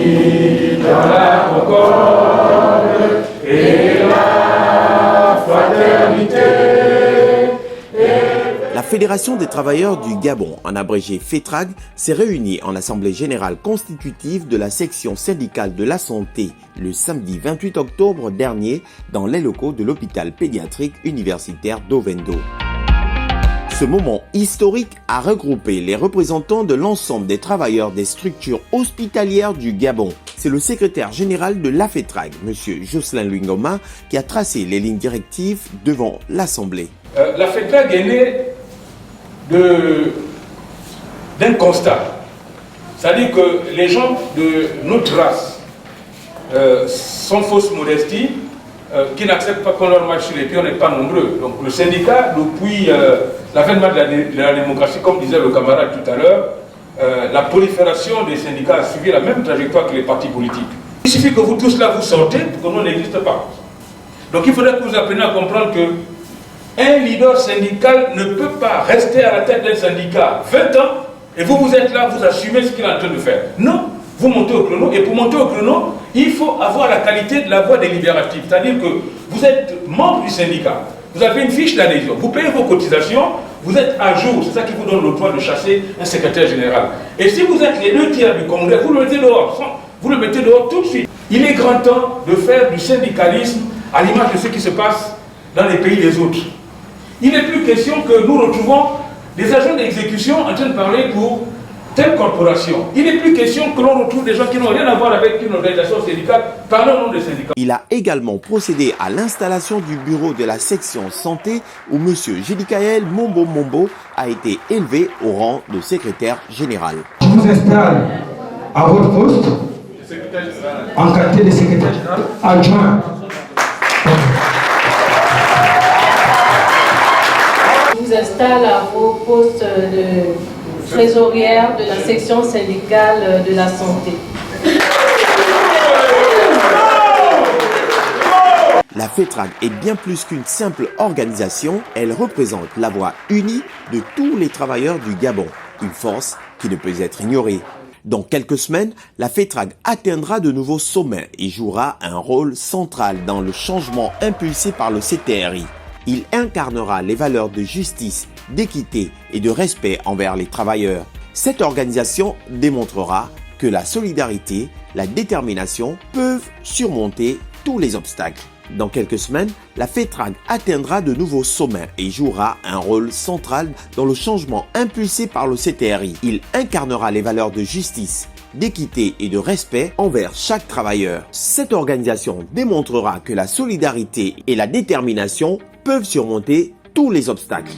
unis dans la concorde et la fraternité. La Fédération des travailleurs du Gabon, en abrégé FETRAG, s'est réunie en Assemblée générale constitutive de la section syndicale de la santé le samedi 28 octobre dernier dans les locaux de l'hôpital pédiatrique universitaire d'Ovendo. Ce moment historique a regroupé les représentants de l'ensemble des travailleurs des structures hospitalières du Gabon. C'est le secrétaire général de la FETRAG, M. Jocelyn Luingoma, qui a tracé les lignes directives devant l'Assemblée. La FETRAG est née d'un constat. C'est-à-dire que les gens de notre race, sans fausse modestie, qui n'acceptent pas qu'on leur marche sur les pieds, on n'est pas nombreux. Donc le syndicat, depuis l'avènement de la démocratie, comme disait le camarade tout à l'heure, la prolifération des syndicats a suivi la même trajectoire que les partis politiques. Il suffit que vous tous là vous sortez pour que nous n'existe pas. Donc il faudrait que vous appreniez à comprendre que un leader syndical ne peut pas rester à la tête d'un syndicat 20 ans et vous êtes là, vous assumez ce qu'il est en train de faire. Non, vous montez au chrono et pour monter au chrono, il faut avoir la qualité de la voix délibérative. C'est-à-dire que vous êtes membre du syndicat, vous avez une fiche d'adhésion, vous payez vos cotisations, vous êtes à jour, c'est ça qui vous donne le droit de chasser un secrétaire général. Et si vous êtes les 2/3 du congrès, vous le mettez dehors, vous le mettez dehors tout de suite. Il est grand temps de faire du syndicalisme à l'image de ce qui se passe dans les pays des autres. Il n'est plus question que nous retrouvons des agents d'exécution en train de parler pour telle corporation. Il n'est plus question que l'on retrouve des gens qui n'ont rien à voir avec une organisation syndicale parlant au nom des syndicats. Il a également procédé à l'installation du bureau de la section santé où M. Gédikaël Mombo a été élevé au rang de secrétaire général. Je vous installe à votre poste en qualité de secrétaire général adjoint. Je vous installe à vos postes de trésorière de la section syndicale de la santé. La FETRAG est bien plus qu'une simple organisation, elle représente la voix unie de tous les travailleurs du Gabon, une force qui ne peut être ignorée. Dans quelques semaines, la FETRAG atteindra de nouveaux sommets et jouera un rôle central dans le changement impulsé par le CTRI. Il incarnera les valeurs de justice, d'équité et de respect envers les travailleurs. Cette organisation démontrera que la solidarité, la détermination peuvent surmonter tous les obstacles. Dans quelques semaines, la FETRAG atteindra de nouveaux sommets et jouera un rôle central dans le changement impulsé par le CTRI. Il incarnera les valeurs de justice, d'équité et de respect envers chaque travailleur. Cette organisation démontrera que la solidarité et la détermination peuvent surmonter tous les obstacles.